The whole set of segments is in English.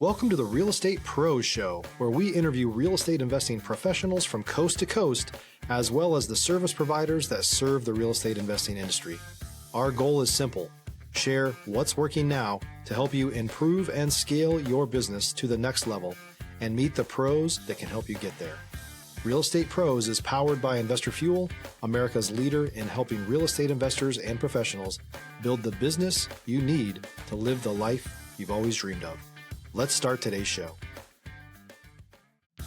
Welcome to the Real Estate Pros Show, where we interview real estate investing professionals from coast to coast, as well as the service providers that serve the real estate investing industry. Our goal is simple: share what's working now to help you improve and scale your business to the next level and meet the pros that can help you get there. Real Estate Pros is powered by Investor Fuel, America's leader in helping real estate investors and professionals build the business you need to live the life you've always dreamed of. Let's start today's show.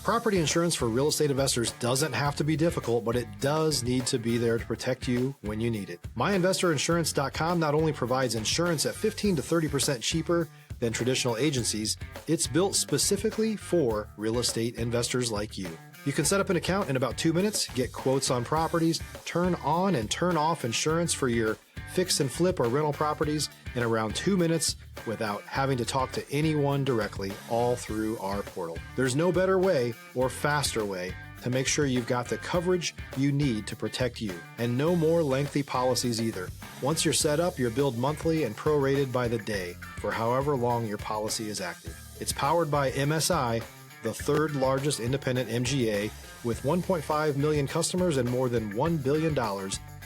Property insurance for real estate investors doesn't have to be difficult, but it does need to be there to protect you when you need it. MyInvestorInsurance.com not only provides insurance at 15 to 30% cheaper than traditional agencies, it's built specifically for real estate investors like you. You can set up an account in about 2 minutes, get quotes on properties, turn on and turn off insurance for your fix and flip or rental properties in around 2 minutes without having to talk to anyone directly, all through our portal. There's no better way or faster way to make sure you've got the coverage you need to protect you, and no more lengthy policies either. Once you're set up, you're billed monthly and prorated by the day for however long your policy is active. It's powered by MSI, the third largest independent MGA, with 1.5 million customers and more than $1 billion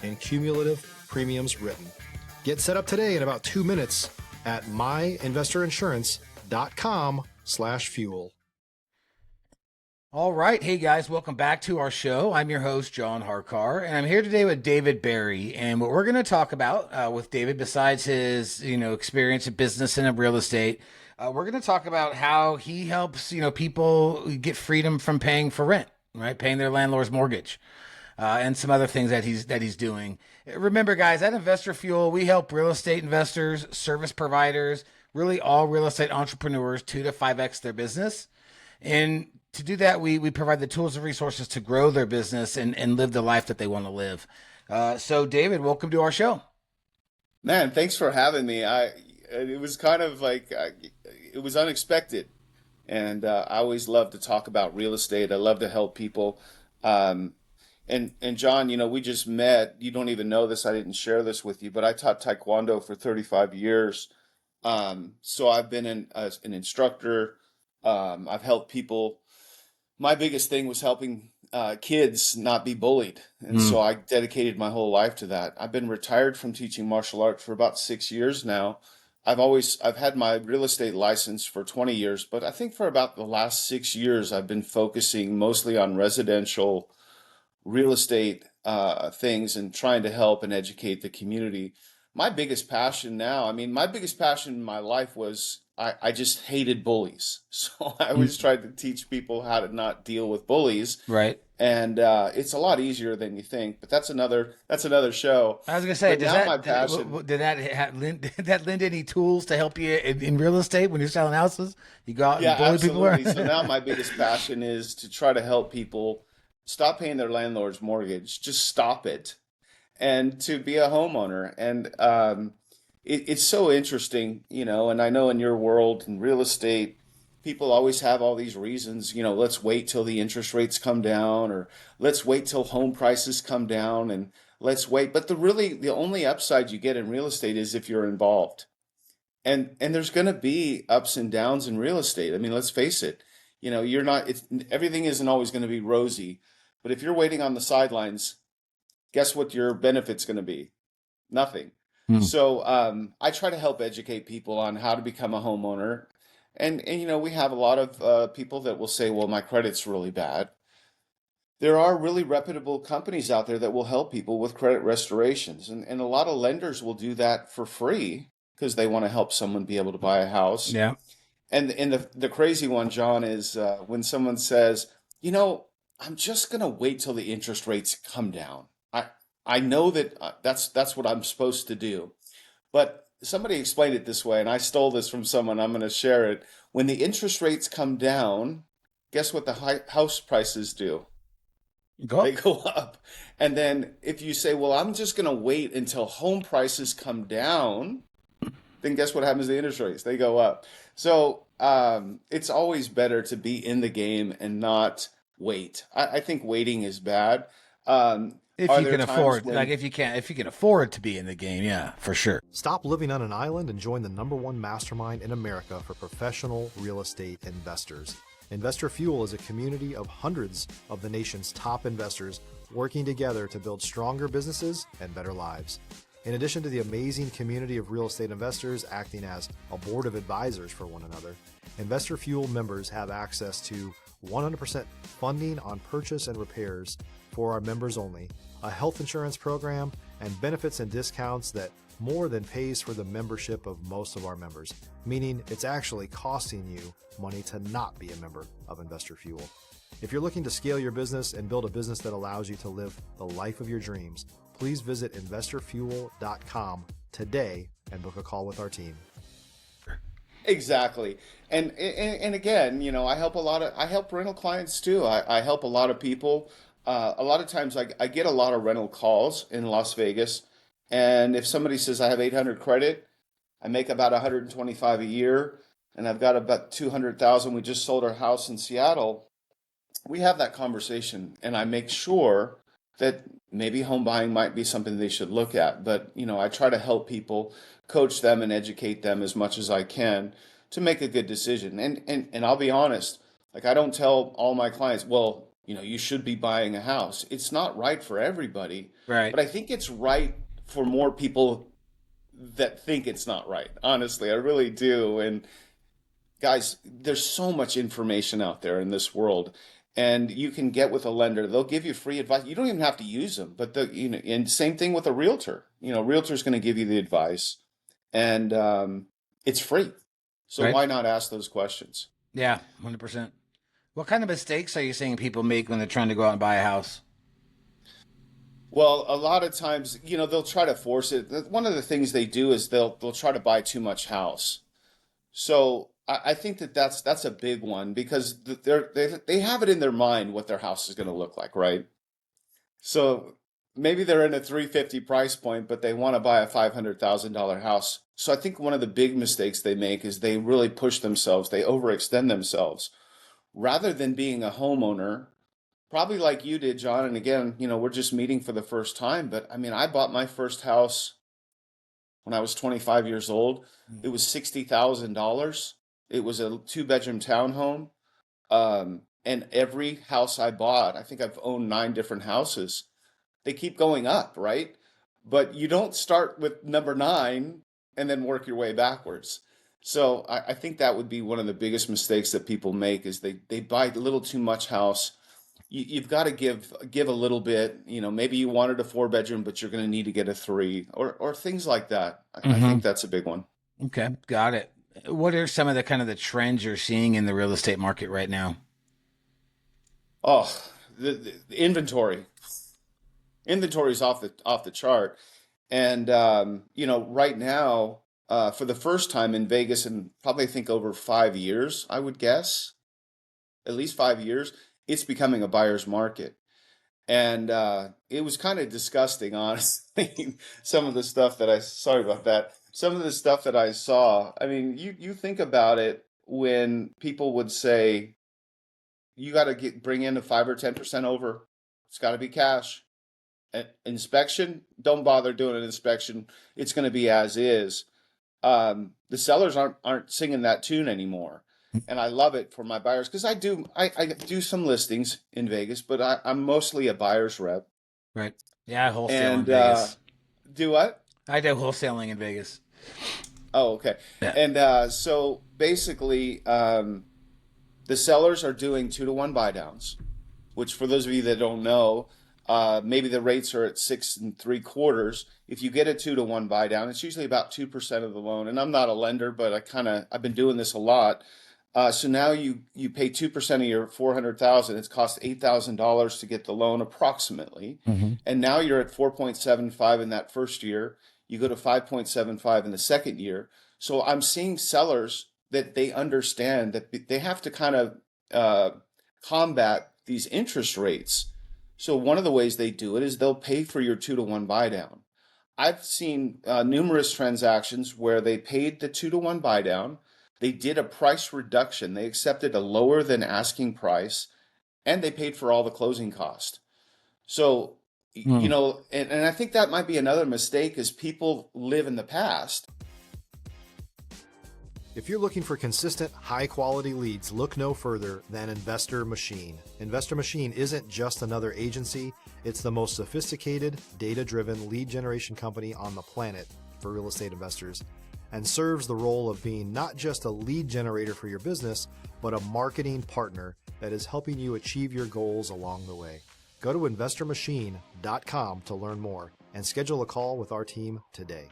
in cumulative premiums written. Get set up today in about 2 minutes at myinvestorinsurance.com/fuel. All right. Hey guys, welcome back to our show. I'm your host, John Harcar, and I'm here today with David Berry. And what we're going to talk about with David, besides his, experience in business and in real estate, we're going to talk about how he helps, people get freedom from paying for rent, right? Paying their landlord's mortgage. And some other things that he's doing. Remember, guys, at Investor Fuel, we help real estate investors, service providers, really all real estate entrepreneurs 2 to 5x their business. And to do that, we provide the tools and resources to grow their business and live the life that they want to live. So, David, welcome to our show. Man, thanks for having me. It was kind of like, it was unexpected. And I always love to talk about real estate. I love to help people. And John, we just met. You don't even know this. I didn't share this with you, but I taught Taekwondo for 35 years. So I've been an instructor. I've helped people. My biggest thing was helping kids not be bullied. And so I dedicated my whole life to that. I've been retired from teaching martial arts for about 6 years now. I've had my real estate license for 20 years, but I think for about the last 6 years, I've been focusing mostly on residential real estate things and trying to help and educate the community. My biggest passion now, my biggest passion in my life was I just hated bullies. So I always tried to teach people how to not deal with bullies. Right. And it's a lot easier than you think, but that's another show. I was gonna say, But now my passion. did that lend any tools to help you in real estate when you're selling houses? You go out Yeah, and bully people absolutely. around? So now my biggest passion is to try to help people stop paying their landlord's mortgage, just stop it, and to be a homeowner. And it's so interesting, and I know in your world in real estate, people always have all these reasons, let's wait till the interest rates come down, or let's wait till home prices come down, and let's wait. But the only upside you get in real estate is if you're involved. And there's going to be ups and downs in real estate. Let's face it, everything isn't always going to be rosy. But if you're waiting on the sidelines, guess what your benefit's going to be? Nothing. So I try to help educate people on how to become a homeowner. And we have a lot of people that will say, well, my credit's really bad. There are really reputable companies out there that will help people with credit restorations. And a lot of lenders will do that for free because they want to help someone be able to buy a house. Yeah. And the crazy one, John, is when someone says, I'm just going to wait till the interest rates come down. I know that that's what I'm supposed to do. But somebody explained it this way, and I stole this from someone. I'm going to share it. When the interest rates come down, guess what the house prices do? They go up. And then if you say, well, I'm just going to wait until home prices come down, then guess what happens to the interest rates? They go up. So it's always better to be in the game and not wait. I think waiting is bad. If Are you there can times afford, like when if you can afford to be in the game, yeah, for sure. Stop living on an island and join the #1 mastermind in America for professional real estate investors. Investor Fuel is a community of hundreds of the nation's top investors working together to build stronger businesses and better lives. In addition to the amazing community of real estate investors acting as a board of advisors for one another, Investor Fuel members have access to 100% funding on purchase and repairs for our members only, a health insurance program, and benefits and discounts that more than pays for the membership of most of our members, meaning it's actually costing you money to not be a member of Investor Fuel. If you're looking to scale your business and build a business that allows you to live the life of your dreams, please visit investorfuel.com today and book a call with our team. exactly? And again, I help rental clients too. I help a lot of people. A lot of times I get a lot of rental calls in Las Vegas, and if somebody says I have 800 credit, I make about 125 a year, and I've got about 200,000. We just sold our house in Seattle. We have that conversation, and I make sure that maybe home buying might be something they should look at. But I try to help people, coach them, and educate them as much as I can to make a good decision. And I'll be honest, like I don't tell all my clients, well, you should be buying a house. It's not right for everybody, Right. but I think it's right for more people that think it's not right. Honestly, I really do. And guys, there's so much information out there in this world, and you can get with a lender. They'll give you free advice. You don't even have to use them, but and same thing with a realtor. Realtor's going to give you the advice, and it's free. So Right. why not ask those questions? Yeah, 100%. What kind of mistakes are you seeing people make when they're trying to go out and buy a house? Well, a lot of times, they'll try to force it. One of the things they do is they'll try to buy too much house. So I think that's a big one because they have it in their mind what their house is going to look like, right? So maybe they're in a 350 price point, but they want to buy a $500,000 house. So I think one of the big mistakes they make is they really push themselves, they overextend themselves rather than being a homeowner, probably like you did, John. And again, we're just meeting for the first time, but I mean, I bought my first house when I was 25 years old. It was $60,000. It was a two-bedroom townhome. And every house I bought, I think I've owned 9 different houses. They keep going up, right? But you don't start with number 9 and then work your way backwards. So I think that would be one of the biggest mistakes that people make is they buy a little too much house. You've got to give a little bit. Maybe you wanted a 4 bedroom, but you're going to need to get a 3 or things like that. I Mm-hmm. think that's a big one. Okay, got it. What are some of the kind of the trends you're seeing in the real estate market right now? Oh, the inventory is off the chart, and right now, for the first time in Vegas, and probably I think over 5 years, I would guess at least 5 years, it's becoming a buyer's market. And it was kind of disgusting, honestly. Some of the stuff that sorry about that. Some of the stuff that I saw. I mean, you think about it when people would say you got to bring in a 5 or 10% over. It's got to be cash. Inspection, don't bother doing an inspection. It's going to be as is. The sellers aren't singing that tune anymore, and I love it for my buyers because I do some listings in Vegas, but I'm mostly a buyer's rep. Right. Yeah, wholesale in And Vegas. do what? I do wholesaling in Vegas. Oh, okay. Yeah. And so basically, the sellers are doing 2-to-1 buy downs, which for those of you that don't know, maybe the rates are at 6.75. If you get a 2-to-1 buy down, it's usually about 2% of the loan. And I'm not a lender, but I've been doing this a lot. So now you pay 2% of your 400,000. It's cost $8,000 to get the loan approximately, Mm-hmm. and now you're at 4.75 in that first year. You go to 5.75 in the second year. So I'm seeing sellers that they understand that they have to kind of combat these interest rates. So one of the ways they do it is they'll pay for your 2-to-1 buy down. I've seen numerous transactions where they paid the 2-to-1 buy down. They did a price reduction. They accepted a lower than asking price, and they paid for all the closing cost. So You know, and I think that might be another mistake is people live in the past. If you're looking for consistent, high-quality leads, look no further than Investor Machine. Investor Machine isn't just another agency. It's the most sophisticated, data-driven lead generation company on the planet for real estate investors, and serves the role of being not just a lead generator for your business, but a marketing partner that is helping you achieve your goals along the way. Go to investormachine.com to learn more and schedule a call with our team today.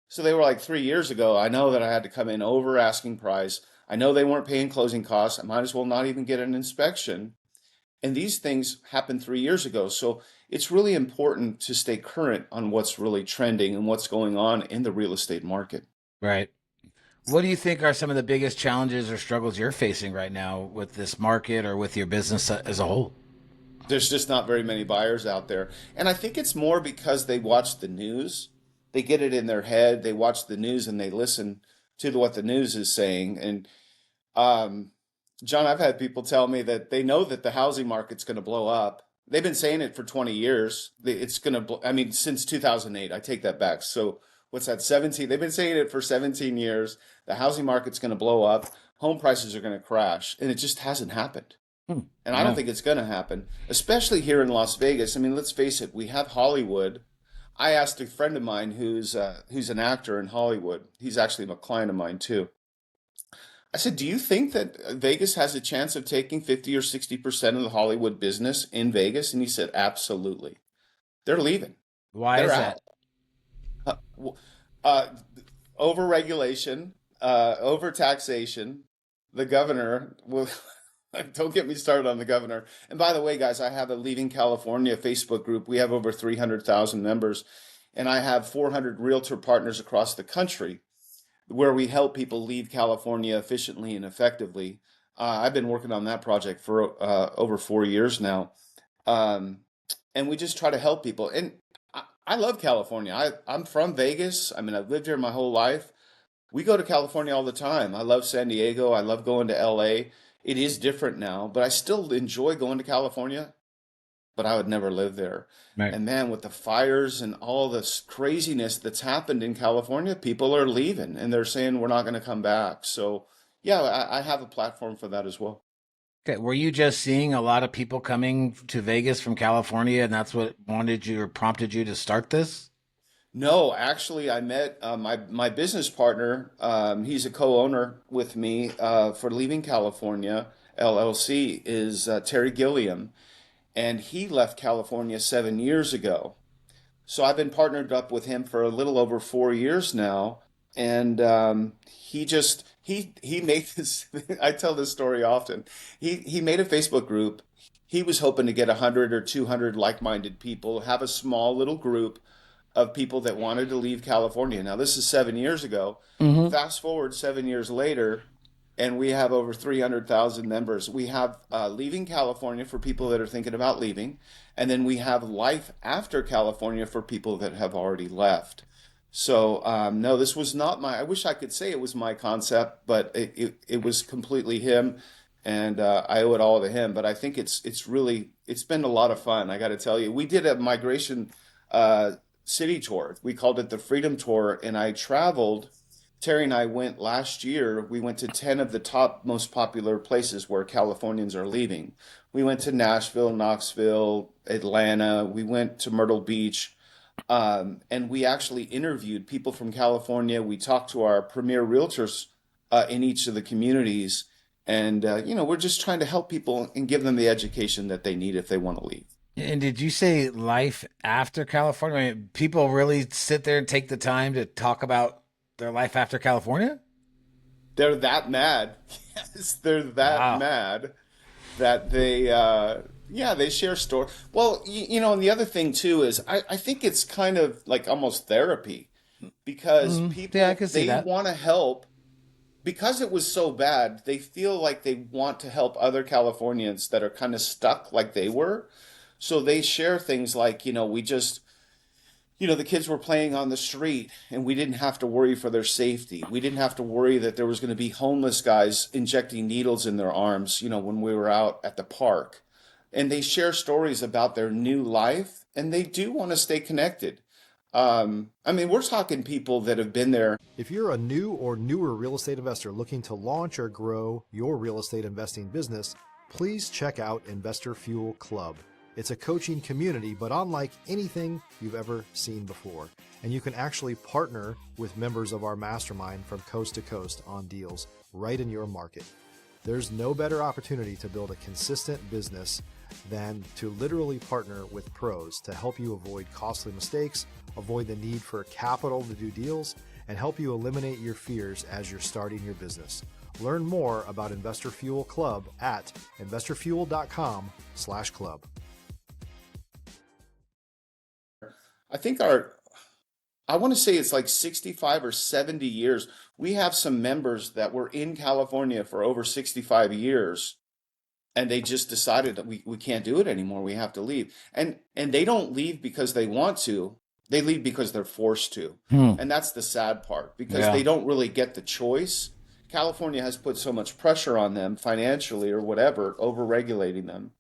So they were like 3 years ago. I know that I had to come in over asking price. I know they weren't paying closing costs. I might as well not even get an inspection. And these things happened 3 years ago. So it's really important to stay current on what's really trending and what's going on in the real estate market. Right. What do you think are some of the biggest challenges or struggles you're facing right now with this market or with your business as a whole? There's just not very many buyers out there. And I think it's more because they watch the news. They get it in their head. They watch the news and they listen to what the news is saying. And um, John, I've had people tell me that they know that the housing market's going to blow up. They've been saying it for 20 years. It's going to, I mean, since 2008. I take that back. So what's that, 17? They've been saying it for 17 years. The housing market's going to blow up. Home prices are going to crash. And it just hasn't happened. And I don't Yeah. think it's going to happen, especially here in Las Vegas. I mean, let's face it, we have Hollywood. I asked a friend of mine who's an actor in Hollywood. He's actually a client of mine too. I said, "Do you think that Vegas has a chance of taking 50 or 60% of the Hollywood business in Vegas?" And he said, "Absolutely. They're leaving. Why They're is out. that? Uh, w- uh, Over regulation, over taxation. The governor will." Don't get me started on the governor. And by the way, guys, I have a Leaving California Facebook group. We have over 300,000 members, and I have 400 realtor partners across the country where we help people leave California efficiently and effectively. I've been working on that project for over 4 years now. Um, and we just try to help people. And I love California. I'm from Vegas. I mean, I've lived here my whole life. We go to California all the time. I love San Diego. I love going to LA. It is different now, but I still enjoy going to California, but I would never live there. Right. And man, with the fires and all this craziness that's happened in California, people are leaving and they're saying we're not going to come back. So, yeah, I have a platform for that as well. Okay. Were you just seeing a lot of people coming to Vegas from California and that's what wanted you or prompted you to start this? No, actually, I met my business partner. He's a co-owner with me for Leaving California LLC. Is Terry Gilliam, and he left California 7 years ago. So I've been partnered up with him for a little over 4 years now, and he made this. I tell this story often. He made a Facebook group. He was hoping to get 100 or 200 like-minded people, have a small little group of people that wanted to leave California. Now, this is 7 years ago. Mm-hmm. Fast forward 7 years later, and we have over 300,000 members. We have Leaving California for people that are thinking about leaving, and then we have Life After California for people that have already left. So, no, this was not my, I wish I could say it was my concept, but it was completely him, and I owe it all to him. But I think it's really, it's been a lot of fun, I got to tell you. We did a migration uh, city tour. We called it the Freedom Tour, and I traveled. Terry and I went last year. We went to 10 of the top most popular places where Californians are leaving. We went to Nashville, Knoxville, Atlanta. We went to Myrtle Beach. And we actually interviewed people from California. We talked to our premier realtors in each of the communities. And, we're just trying to help people and give them the education that they need if they want to leave. And did you say life after California? I mean, people really sit there and take the time to talk about their life after California? They're that mad. Yes, they're that Wow. mad that yeah, they share story. Well, and the other thing too is I think it's kind of like almost therapy because Yeah, I people, can see they that. want to help because it was so bad. They feel like they want to help other Californians that are kind of stuck like they were. So they share things like, we just the kids were playing on the street and we didn't have to worry for their safety. We didn't have to worry that there was going to be homeless guys injecting needles in their arms, when we were out at the park. And they share stories about their new life and they do want to stay connected. I mean, we're talking people that have been there. If you're a new or newer real estate investor looking to launch or grow your real estate investing business, please check out Investor Fuel Club. It's a coaching community, but unlike anything you've ever seen before. And you can actually partner with members of our mastermind from coast to coast on deals right in your market. There's no better opportunity to build a consistent business than to literally partner with pros to help you avoid costly mistakes, avoid the need for capital to do deals, and help you eliminate your fears as you're starting your business. Learn more about Investor Fuel Club at investorfuel.com/club. I think I want to say it's like 65 or 70 years. We have some members that were in California for over 65 years and they just decided that we can't do it anymore. We have to leave. And they don't leave because they want to. They leave because they're forced to. And that's the sad part because they don't really get the choice. California has put so much pressure on them financially or whatever, over-regulating them,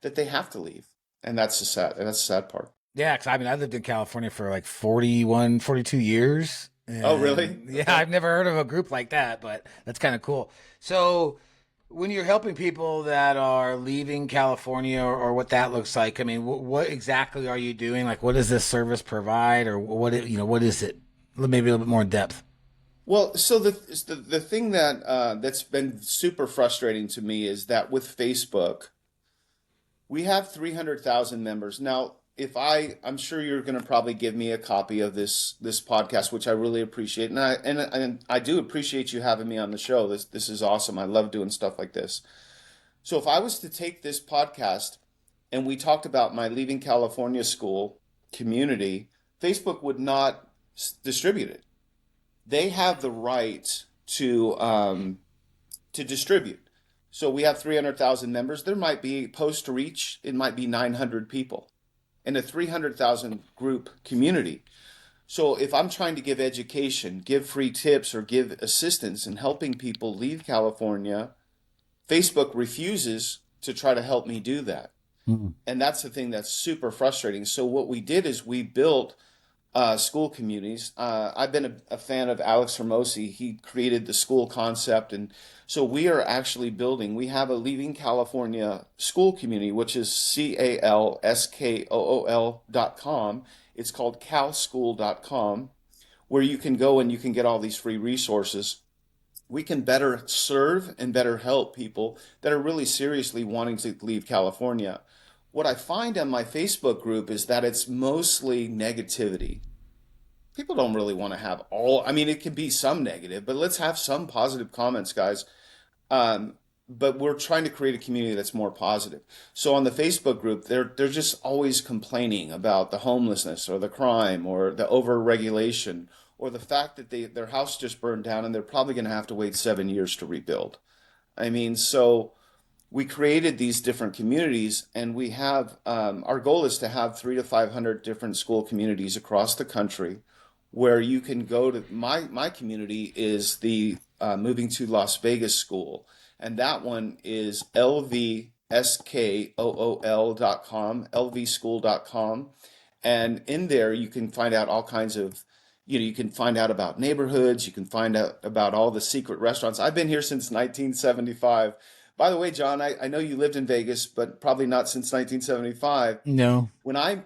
that they have to leave. And that's the sad part. Yeah, because I lived in California for like 41, 42 years. Oh, really? Yeah, I've never heard of a group like that, but that's kind of cool. So when you're helping people that are leaving California or what that looks like, I mean, what exactly are you doing? Like, what does this service provide or what is it? Maybe a little bit more in depth. Well, so the thing that's been super frustrating to me is that with Facebook, we have 300,000 members. Now, I'm sure you're going to probably give me a copy of this podcast, which I really appreciate, and I do appreciate you having me on the show. This is awesome. I love doing stuff like this. So if I was to take this podcast and we talked about my leaving California school community, Facebook would not distribute it. They have the right to distribute. So we have 300,000 members. There might be post reach. It might be 900 people in a 300,000 group community. So if I'm trying to give education, give free tips, or give assistance in helping people leave California, Facebook refuses to try to help me do that. And that's the thing that's super frustrating. So what we did is we built school communities. I've been a fan of Alex Hermosi. He created the school concept. And so we are actually we have a Leaving California school community, which is CALSKOOL.com. It's called calschool.com, where you can go and you can get all these free resources. We can better serve and better help people that are really seriously wanting to leave California. What I find on my Facebook group is that it's mostly negativity. People don't really want to have it can be some negative, but let's have some positive comments, guys. But we're trying to create a community that's more positive. So on the Facebook group, they're just always complaining about the homelessness or the crime or the over-regulation or the fact that their house just burned down and they're probably going to have to wait 7 years to rebuild. So we created these different communities, and we have our goal is to have 300 to 500 different school communities across the country, where you can go to. My community is the Moving to Las Vegas School, and that one is lvskool.com, lvschool.com, and in there you can find out all kinds of. You can find out about neighborhoods. You can find out about all the secret restaurants. I've been here since 1975. By the way, John, I know you lived in Vegas, but probably not since 1975. No. When I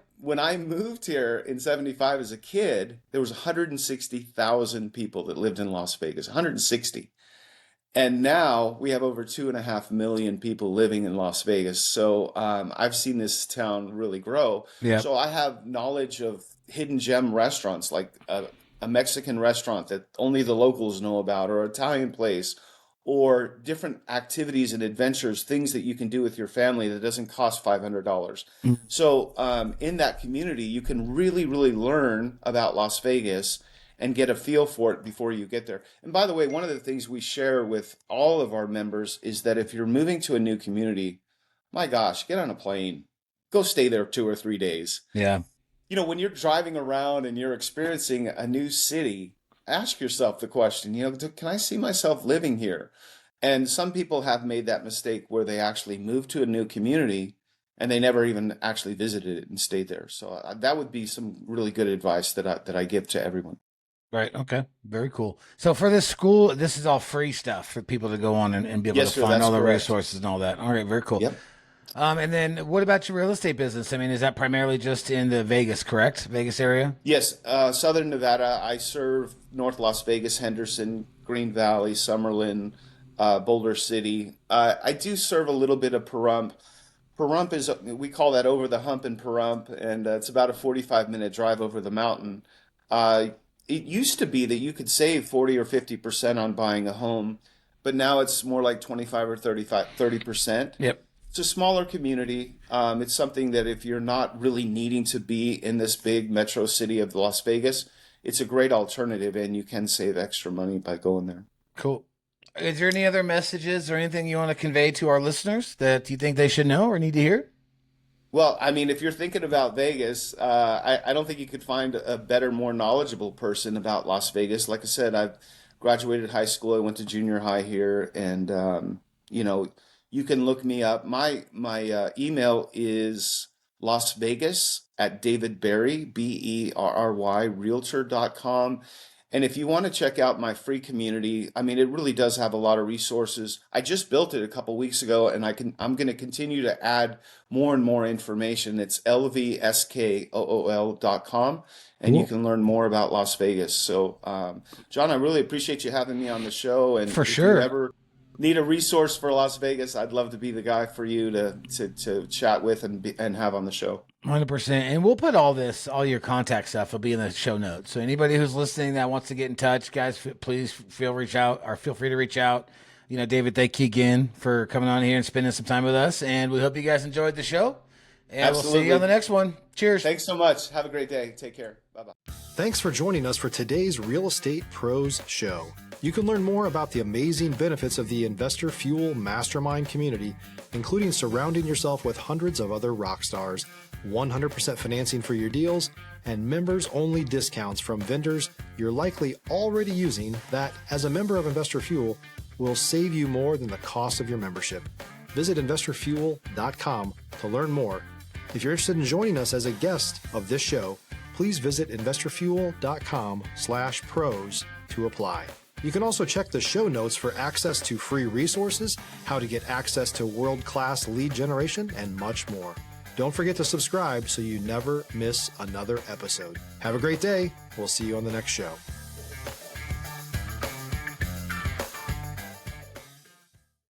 moved here in 75 as a kid, there was 160,000 people that lived in Las Vegas, 160. And now we have over 2.5 million people living in Las Vegas. So I've seen this town really grow. Yeah. So I have knowledge of hidden gem restaurants, like a Mexican restaurant that only the locals know about, or an Italian place, or different activities and adventures, things that you can do with your family that doesn't cost $500. So in that community, you can really, really learn about Las Vegas and get a feel for it before you get there. And by the way, one of the things we share with all of our members is that if you're moving to a new community, my gosh, get on a plane, go stay there 2 or 3 days. Yeah. when you're driving around and you're experiencing a new city, ask yourself the question, can I see myself living here? And some people have made that mistake where they actually moved to a new community and they never even actually visited it and stayed there. So that would be some really good advice that I give to everyone. Right. Okay. Very cool. So for this school, this is all free stuff for people to go on and be able Yes, to sir, find that's all the correct. resources and all that. All right. Very cool. Yep. And then what about your real estate business? I mean, is that primarily just in the Vegas, correct? Vegas area? Yes, Southern Nevada. I serve North Las Vegas, Henderson, Green Valley, Summerlin, Boulder City. I do serve a little bit of Pahrump. Pahrump is, we call that over the hump in Pahrump, and it's about a 45-minute drive over the mountain. Uh, it used to be that you could save 40 or 50% on buying a home, but now it's more like 25 or 30%. Yep. It's a smaller community. It's something that if you're not really needing to be in this big metro city of Las Vegas, it's a great alternative, and you can save extra money by going there. Cool. Is there any other messages or anything you want to convey to our listeners that you think they should know or need to hear? Well, I mean, if you're thinking about Vegas, I don't think you could find a better, more knowledgeable person about Las Vegas. Like I said, I've graduated high school. I went to junior high here, and you can look me up. My email is Las Vegas at David Berry, Berry, Realtor.com. And if you want to check out my free community, I mean, it really does have a lot of resources. I just built it a couple weeks ago, and I'm going to continue to add more and more information. It's lvskool.com, and you can learn more about Las Vegas. So, John, I really appreciate you having me on the show. And For if sure. you ever need a resource for Las Vegas, I'd love to be the guy for you to chat with and have on the show. 100%. And we'll put all your contact stuff will be in the show notes. So anybody who's listening that wants to get in touch, guys, please feel free to reach out. David, thank you again for coming on here and spending some time with us. And we hope you guys enjoyed the show. And Absolutely. We'll see you on the next one. Cheers. Thanks so much. Have a great day. Take care. Bye-bye. Thanks for joining us for today's Real Estate Pros Show. You can learn more about the amazing benefits of the Investor Fuel Mastermind community, including surrounding yourself with hundreds of other rock stars, 100% financing for your deals, and members-only discounts from vendors you're likely already using that, as a member of Investor Fuel, will save you more than the cost of your membership. Visit investorfuel.com to learn more. If you're interested in joining us as a guest of this show, please visit investorfuel.com/pros to apply. You can also check the show notes for access to free resources, how to get access to world-class lead generation, and much more. Don't forget to subscribe so you never miss another episode. Have a great day. We'll see you on the next show.